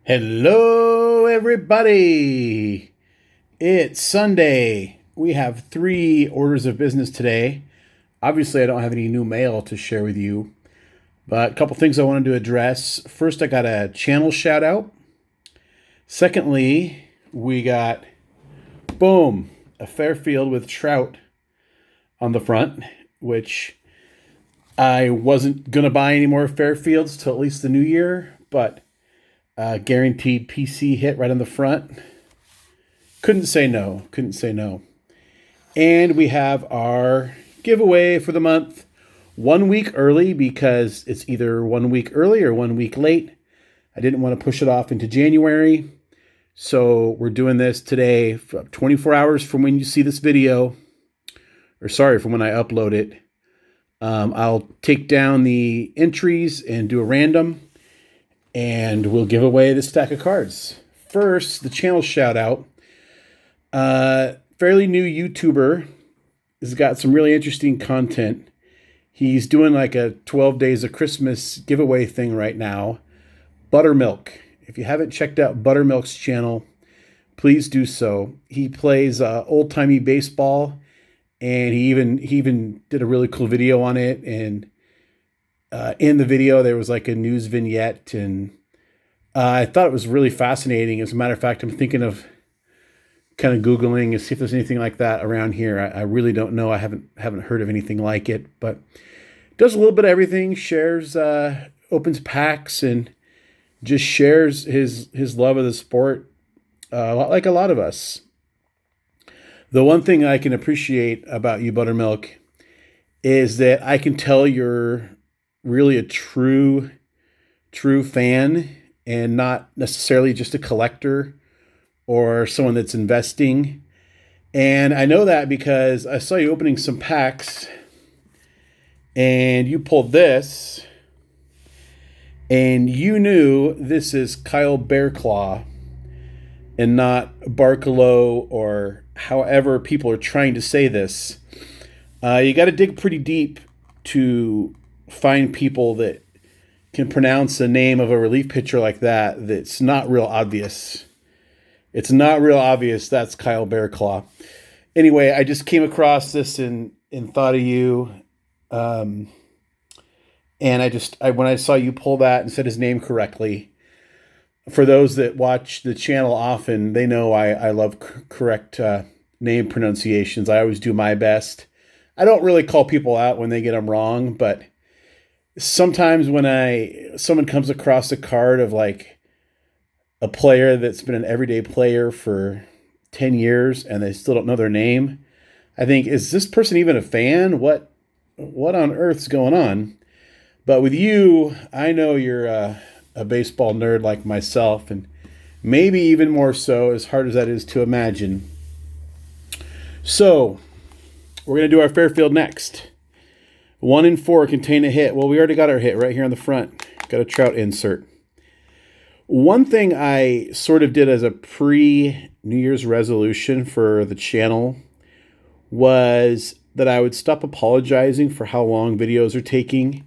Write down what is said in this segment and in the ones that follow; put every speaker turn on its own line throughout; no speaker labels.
Hello, everybody. It's Sunday. We have three orders of business today. Obviously, I don't have any new mail to share with you, but a couple things I wanted to address. First, I got a channel shout out. Secondly, we got, boom, a Fairfield with trout on the front, which I wasn't going to buy any more Fairfields till at least the new year, but guaranteed PC hit right on the front. Couldn't say no. Couldn't say no. And we have our giveaway for the month 1 week early because it's either 1 week early or 1 week late. I didn't want to push it off into January. So we're doing this today, 24 hours from when you see this video, or sorry, from when I upload it. I'll take down the entries and do a random, and we'll give away this stack of cards. First, the channel shout out. Fairly new YouTuber has got some really interesting content. He's doing like a 12 days of Christmas giveaway thing right now. Buttermilk. If you haven't checked out Buttermilk's channel, please do so. He plays old-timey baseball, and he even did a really cool video on it. And in the video, there was like a news vignette, and I thought it was really fascinating. As a matter of fact, I'm thinking of kind of Googling and see if there's anything like that around here. I really don't know. I haven't heard of anything like it, but does a little bit of everything. Shares, opens packs, and just shares his love of the sport, like a lot of us. The one thing I can appreciate about you, Buttermilk, is that I can tell you're really a true fan and not necessarily just a collector or someone that's investing. And I know that because I saw you opening some packs and you pulled this and you knew this is Kyle Bearclaw and not Barkalow, or however people are trying to say this. You got to dig pretty deep to find people that can pronounce the name of a relief pitcher like that that's not real obvious. It's not real obvious that's Kyle Bearclaw. Anyway, I just came across this and thought of you. And when I saw you pull that and said his name correctly, for those that watch the channel often, they know I love correct name pronunciations. I always do my best. I don't really call people out when they get them wrong, but sometimes when someone comes across a card of like a player that's been an everyday player for 10 years and they still don't know their name, I think, is this person even a fan? What on earth's going on? But with you, I know you're a baseball nerd like myself, and maybe even more so, as hard as that is to imagine. So we're going to do our Fairfield next. 1 in 4 contain a hit. Well, we already got our hit right here on the front. Got a trout insert. One thing I sort of did as a pre-New Year's resolution for the channel was that I would stop apologizing for how long videos are taking,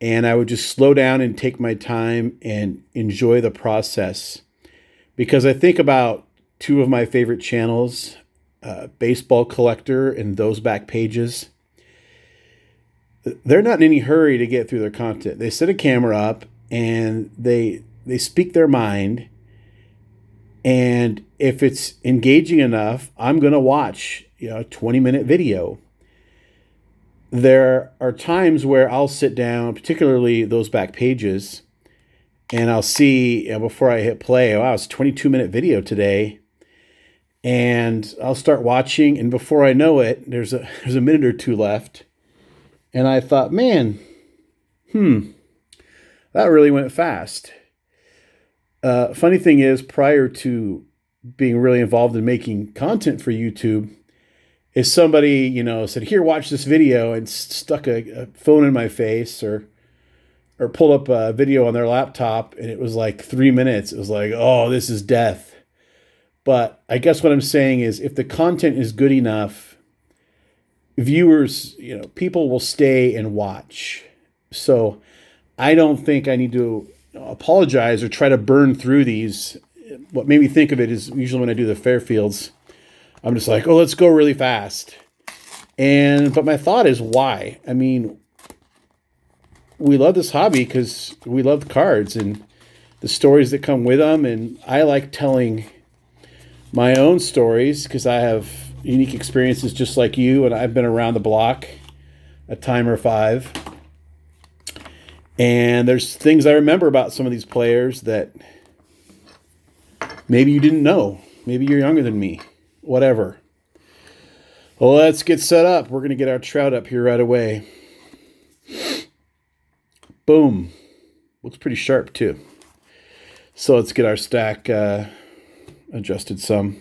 and I would just slow down and take my time and enjoy the process. Because I think about two of my favorite channels, Baseball Collector and Those Back Pages. They're not in any hurry to get through their content. They set a camera up and they speak their mind. And if it's engaging enough, I'm going to watch, a 20-minute video. There are times where I'll sit down, particularly Those Back Pages, and I'll see, before I hit play, wow, it's a 22-minute video today. And I'll start watching, and before I know it, there's a minute or two left. And I thought, man, that really went fast. Funny thing is, prior to being really involved in making content for YouTube, if somebody, said, here, watch this video, and stuck a phone in my face or pulled up a video on their laptop and it was like 3 minutes, it was like, oh, this is death. But I guess what I'm saying is, if the content is good enough, viewers, people will stay and watch. So I don't think I need to apologize or try to burn through these. What made me think of it is usually when I do the Fairfields, I'm just like, oh, let's go really fast. But my thought is why? I mean, we love this hobby because we love the cards and the stories that come with them. And I like telling my own stories because I have unique experiences just like you. And I've been around the block a time or five. And there's things I remember about some of these players that maybe you didn't know. Maybe you're younger than me. Whatever. Well, let's get set up. We're going to get our trout up here right away. Boom. Looks pretty sharp, too. So let's get our stack adjusted some.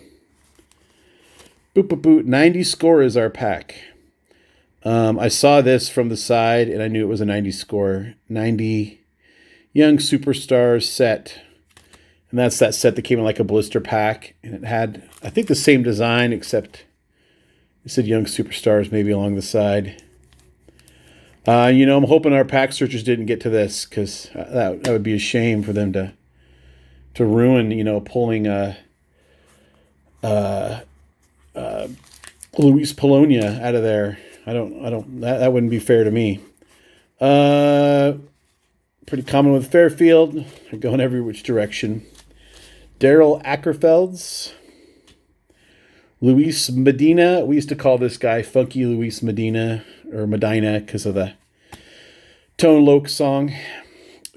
Boop, boop, boop. 90 score is our pack. I saw this from the side, and I knew it was a 90 score. 90 Young Superstars set. And that's that set that came in like a blister pack. And it had, I think, the same design, except it said Young Superstars maybe along the side. I'm hoping our pack searchers didn't get to this because that would be a shame for them to ruin, pulling Luis Polonia out of there. That wouldn't be fair to me. Pretty common with Fairfield. They're going every which direction. Daryl Ackerfelds. Luis Medina. We used to call this guy Funky Luis Medina or Medina because of the Tone Loc song.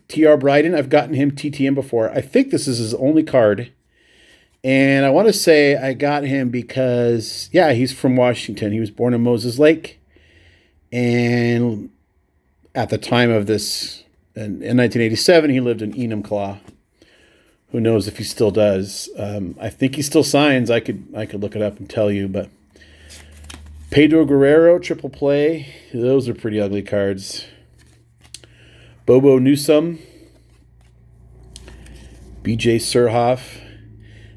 T.R. Bryden. I've gotten him TTM before. I think this is his only card. And I want to say I got him because, he's from Washington. He was born in Moses Lake. And at the time of this, in 1987, he lived in Enumclaw. Who knows if he still does? I think he still signs. I could look it up and tell you. But Pedro Guerrero, triple play. Those are pretty ugly cards. Bobo Newsome. BJ Surhoff.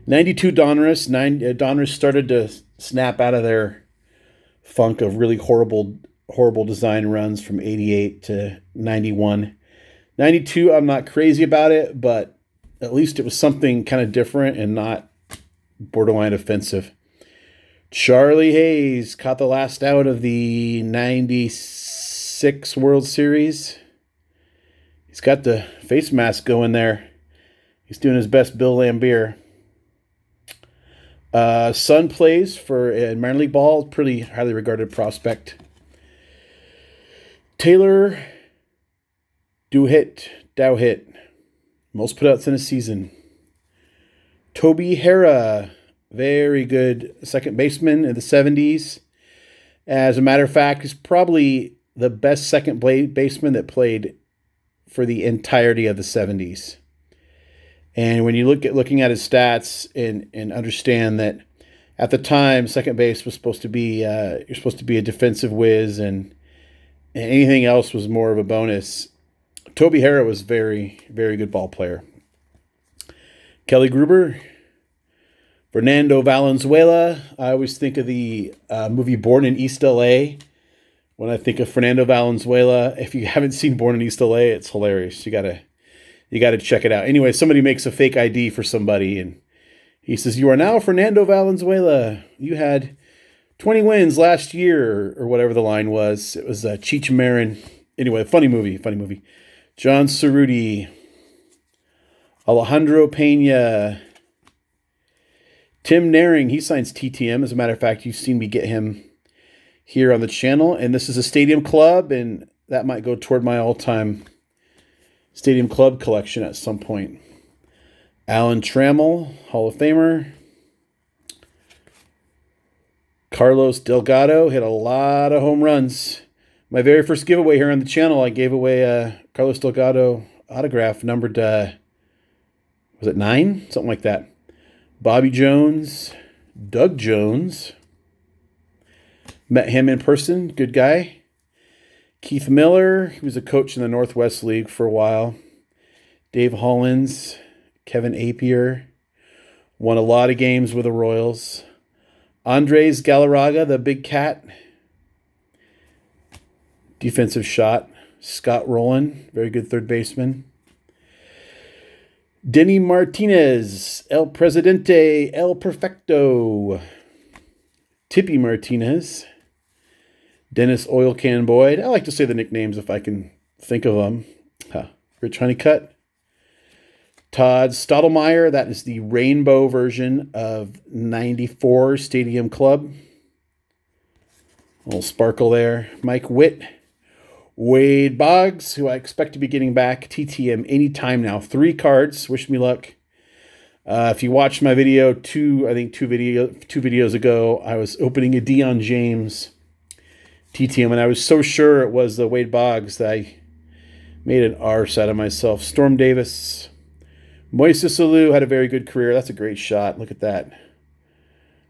92 Donruss. Donruss started to snap out of their funk of really horrible design runs from 88 to 91. 92, I'm not crazy about it, but at least it was something kind of different and not borderline offensive. Charlie Hayes caught the last out of the 96 World Series. He's got the face mask going there. He's doing his best Bill Lambier. Son plays for minor league ball, pretty highly regarded prospect. Taylor Dowhit, most putouts in a season. Toby Hara, very good second baseman in the 70s. As a matter of fact, he's probably the best second baseman that played for the entirety of the 70s. And when you looking at his stats and understand that at the time, second base was supposed to be you're supposed to be a defensive whiz, and anything else was more of a bonus. Toby Hara was very, very good ball player. Kelly Gruber, Fernando Valenzuela. I always think of the movie Born in East LA when I think of Fernando Valenzuela. If you haven't seen Born in East LA, it's hilarious. You gotta check it out. Anyway, somebody makes a fake ID for somebody, and he says, "You are now Fernando Valenzuela. You had 20 wins last year," or whatever the line was. It was Cheech Marin. Anyway, funny movie. John Cerruti, Alejandro Pena, Tim Naring. He signs TTM. As a matter of fact, you've seen me get him here on the channel. And this is a Stadium Club, and that might go toward my all-time Stadium Club collection at some point. Alan Trammell, Hall of Famer. Carlos Delgado hit a lot of home runs. My very first giveaway here on the channel, I gave away a Carlos Delgado autograph numbered, was it 9? Something like that. Bobby Jones, Doug Jones. Met him in person, good guy. Keith Miller, he was a coach in the Northwest League for a while. Dave Hollins, Kevin Apier, won a lot of games with the Royals. Andres Galarraga, the big cat, defensive shot. Scott Rowland, very good third baseman. Denny Martinez, El Presidente, El Perfecto. Tippy Martinez. Dennis Oil Can Boyd. I like to say the nicknames if I can think of them. Rich Honeycutt. Todd Stottlemyre. That is the rainbow version of 94 Stadium Club. A little sparkle there. Mike Witt. Wade Boggs, who I expect to be getting back TTM anytime now. 3 cards. Wish me luck. If you watched my video two videos ago, I was opening a Deion James TTM, and I was so sure it was the Wade Boggs that I made an arse out of myself. Storm Davis. Moises Alou had a very good career. That's a great shot. Look at that.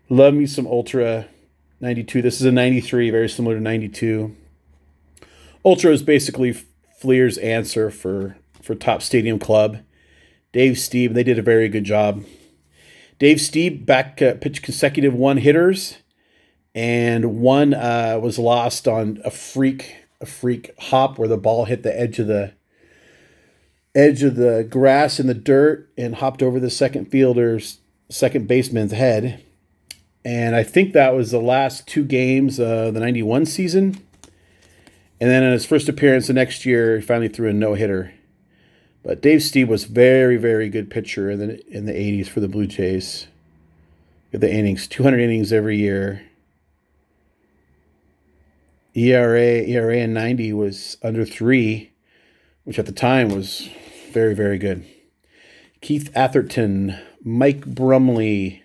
Love me some Ultra 92. This is a 93, very similar to 92. Ultra is basically Fleer's answer for top Stadium Club. Dave Stieb, they did a very good job. Dave Stieb pitched consecutive 1-hitters, and one was lost on a freak hop where the ball hit the edge of the grass in the dirt and hopped over the second baseman's head. And I think that was the last 2 games of the 91 season. And then in his first appearance the next year, he finally threw a no-hitter. But Dave Stieb was very, very good pitcher in the 80s for the Blue Jays. The innings, 200 innings every year. ERA in 90 was under 3, which at the time was very, very good. Keith Atherton, Mike Brumley,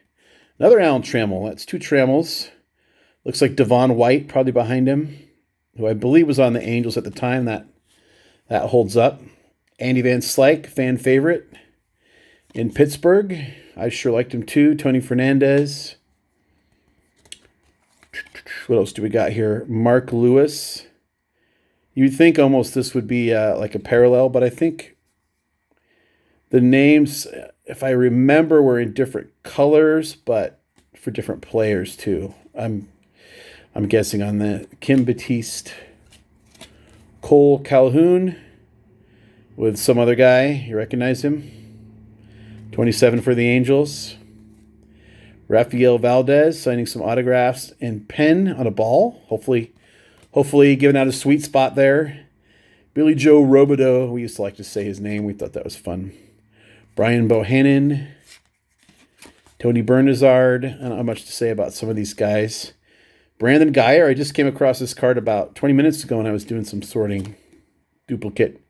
another Alan Trammell. That's 2 Trammels. Looks like Devon White probably behind him, who I believe was on the Angels at the time. That holds up. Andy Van Slyke, fan favorite in Pittsburgh. I sure liked him too. Tony Fernandez. What else do we got here? Mark Lewis. You'd think almost this would be like a parallel, but I think the names, if I remember, were in different colors, but for different players too. I'm guessing on that. Kim Batiste. Cole Calhoun with some other guy. You recognize him? 27 for the Angels. Rafael Valdez signing some autographs and pen on a ball. Hopefully giving out a sweet spot there. Billy Joe Robideau. We used to like to say his name. We thought that was fun. Brian Bohannon. Tony Bernazard. I don't have much to say about some of these guys. Brandon Geyer. I just came across this card about 20 minutes ago when I was doing some sorting. Duplicate.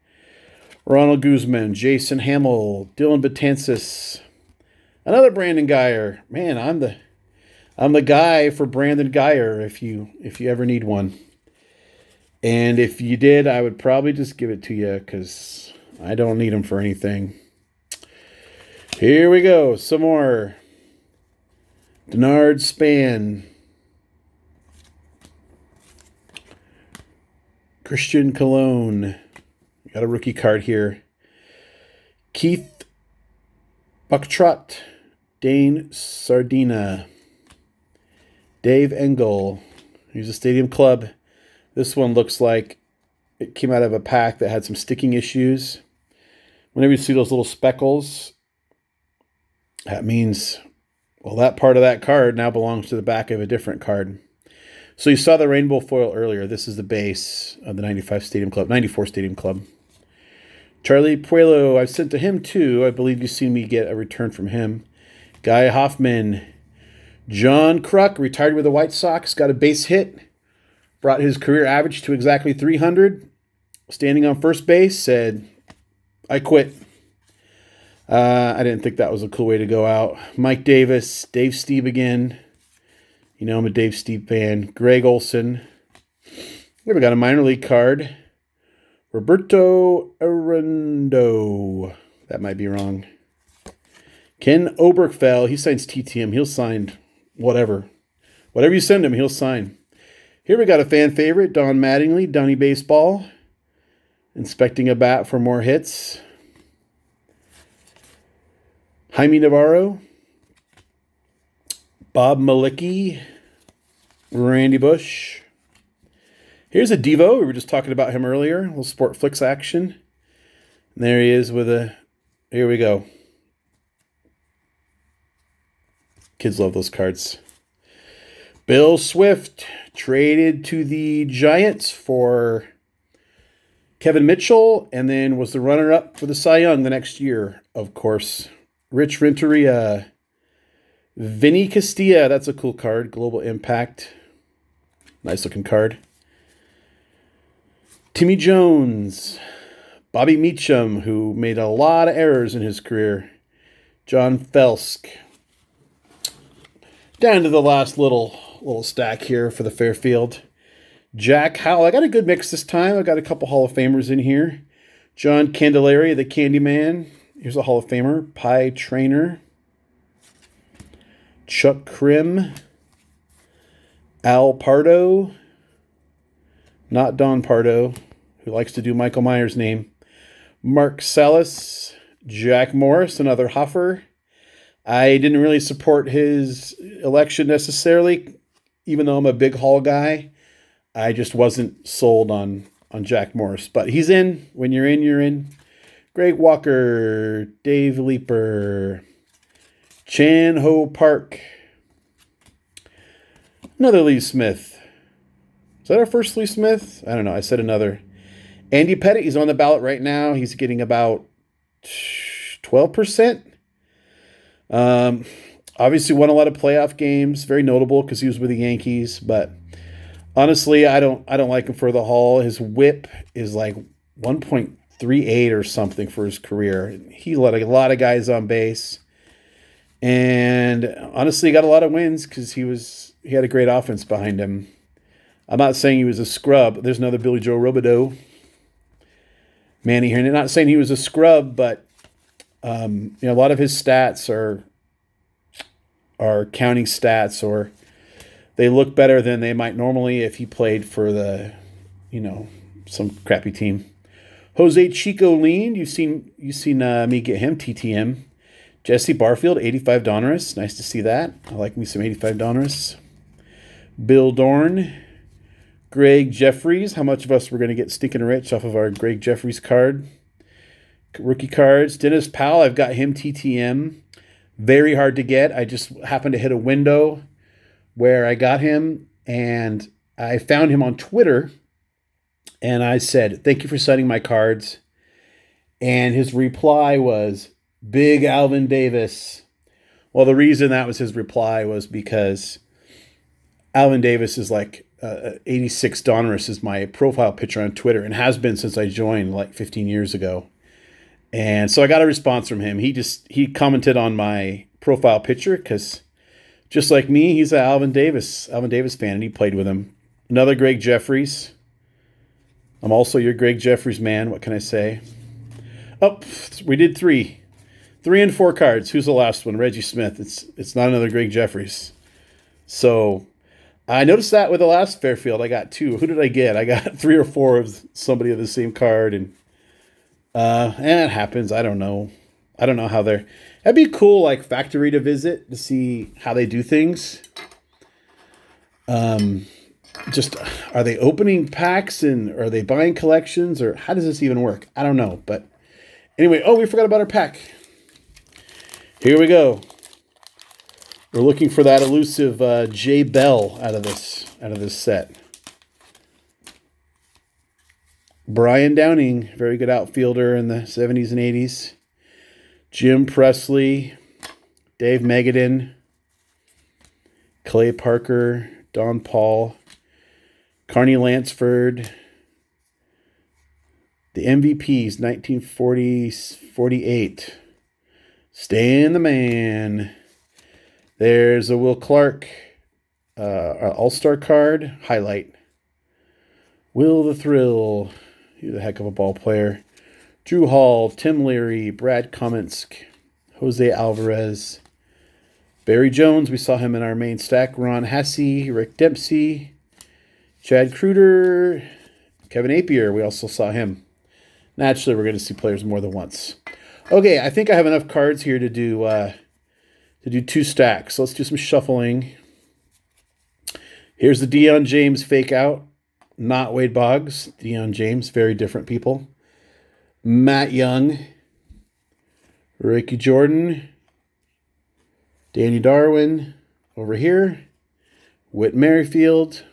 Ronald Guzman. Jason Hamill. Dylan Betances. Another Brandon Geyer. Man, I'm the guy for Brandon Geyer if you ever need one. And if you did, I would probably just give it to you because I don't need them for anything. Here we go. Some more. Denard Span. Christian Cologne. Got a rookie card here. Keith Bucktrot. Dane Sardina. Dave Engel. Here's a Stadium Club. This one looks like it came out of a pack that had some sticking issues. Whenever you see those little speckles, that means, well, that part of that card now belongs to the back of a different card. So you saw the rainbow foil earlier. This is the base of the 94 Stadium Club. Charlie Puelo, I've sent to him too. I believe you've seen me get a return from him. Guy Hoffman. John Kruk, retired with the White Sox, got a base hit. Brought his career average to exactly 300. Standing on first base, said, I quit. I didn't think that was a cool way to go out. Mike Davis, Dave Stieb again. You know I'm a Dave Stieb fan. Greg Olson. We got a minor league card. Roberto Arredondo. That might be wrong. Ken Oberkfell. He signs TTM. He'll sign whatever. Whatever you send him, he'll sign. Here we got a fan favorite, Don Mattingly, Donnie Baseball. Inspecting a bat for more hits. Jaime Navarro. Bob Malicki. Randy Bush. Here's a Devo. We were just talking about him earlier. A little Sport Flicks action. And there he is with a... Here we go. Kids love those cards. Bill Swift traded to the Giants for Kevin Mitchell, and then was the runner-up for the Cy Young the next year, of course. Rich Renteria. Vinny Castilla, that's a cool card. Global Impact. Nice looking card. Timmy Jones. Bobby Meacham, who made a lot of errors in his career. John Felsk. Down to the last little stack here for the Fairfield. Jack Howell. I got a good mix this time. I got a couple Hall of Famers in here. John Candelaria, the Candyman. Here's a Hall of Famer. Pie Trainer. Chuck Krim. Al Pardo. Not Don Pardo, who likes to do Michael Myers' name. Mark Salas. Jack Morris, another Hoffer. I didn't really support his election necessarily, even though I'm a big Hall guy. I just wasn't sold on Jack Morris. But he's in. When you're in, you're in. Greg Walker. Dave Leeper. Chan Ho Park. Another Lee Smith. Is that our first Lee Smith? I don't know. I said another. Andy Pettit. He's on the ballot right now. He's getting about 12%. Obviously won a lot of playoff games. Very notable because he was with the Yankees. But honestly, I don't like him for the Hall. His whip is like 1.38 or something for his career. He let a lot of guys on base. And honestly, he got a lot of wins because he had a great offense behind him. I'm not saying he was a scrub. There's another Billy Joe Robideau. Manny here. Not saying he was a scrub, but a lot of his stats are counting stats, or they look better than they might normally if he played for some crappy team. Jose Chico Lean, you've seen me get him TTM. Jesse Barfield, 85 Donruss. Nice to see that. I like me some 85 Donruss. Bill Dorn. Greg Jeffries. How much of us were going to get stinking rich off of our Greg Jeffries card? Rookie cards. Dennis Powell, I've got him TTM. Very hard to get. I just happened to hit a window where I got him, and I found him on Twitter, and I said, "Thank you for signing my cards." And his reply was, "Big Alvin Davis." Well, the reason that was his reply was because Alvin Davis is like 86 Donruss is my profile picture on Twitter, and has been since I joined like 15 years ago. And so I got a response from him. He commented on my profile picture because just like me, he's an Alvin Davis fan, and he played with him. Another Greg Jeffries. I'm also your Greg Jeffries man. What can I say? Oh, we did 3 and 4 cards. Who's the last one? Reggie Smith. It's not another Greg Jeffries. So I noticed that with the last Fairfield, I got 2. Who did I get? I got 3 or 4 of somebody of the same card, and it happens. I don't know how they're. That'd be cool, like factory to visit to see how they do things. Just are they opening packs and are they buying collections, or how does this even work? I don't know, but anyway. Oh, we forgot about our pack. Here we go. We're looking for that elusive Jay Bell out of this set. Brian Downing, very good outfielder in the 70s and 80s. Jim Presley, Dave Megadin, Clay Parker, Don Paul, Carney Lansford. The MVPs, 1940-48. Stan the Man. There's a Will Clark All-Star card. Highlight. Will the Thrill. He's a heck of a ball player. Drew Hall, Tim Leary, Brad Kominsk, Jose Alvarez, Barry Jones. We saw him in our main stack. Ron Hesse, Rick Dempsey, Chad Kruger, Kevin Apier. We also saw him. Naturally, we're going to see players more than once. Okay, I think I have enough cards here to do 2 stacks. So let's do some shuffling. Here's the Deion James fake out. Not Wade Boggs. Deion James, very different people. Matt Young. Ricky Jordan. Danny Darwin over here. Whit Merrifield.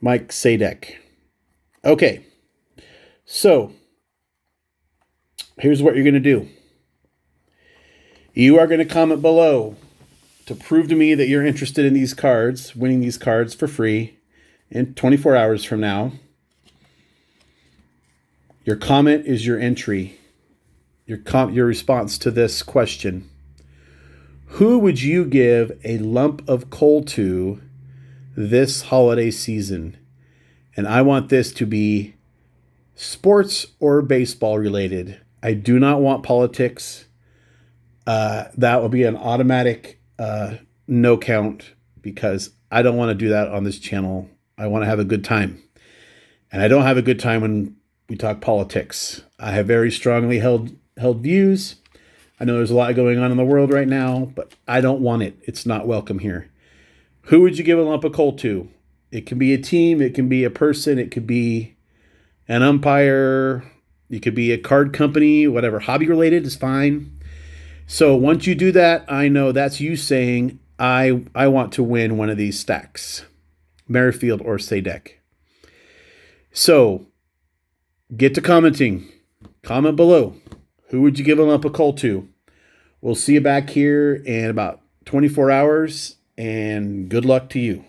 Mike Sadek. Okay. So, here's what you're going to do. You are going to comment below to prove to me that you're interested in these cards, winning these cards for free in 24 hours from now. Your comment is your entry, your response to this question. Who would you give a lump of coal to this holiday season? And I want this to be sports or baseball related. I do not want politics. That will be an automatic no count because I don't want to do that on this channel. I want to have a good time. And I don't have a good time when we talk politics. I have very strongly held views. I know there's a lot going on in the world right now, but I don't want it. It's not welcome here. Who would you give a lump of coal to? It can be a team. It can be a person. It could be an umpire. It could be a card company, whatever. Hobby related is fine. So once you do that, I know that's you saying, I want to win one of these stacks. Merrifield or Sadek. So get to commenting. Comment below. Who would you give a lump of coal to? We'll see you back here in about 24 hours, and good luck to you.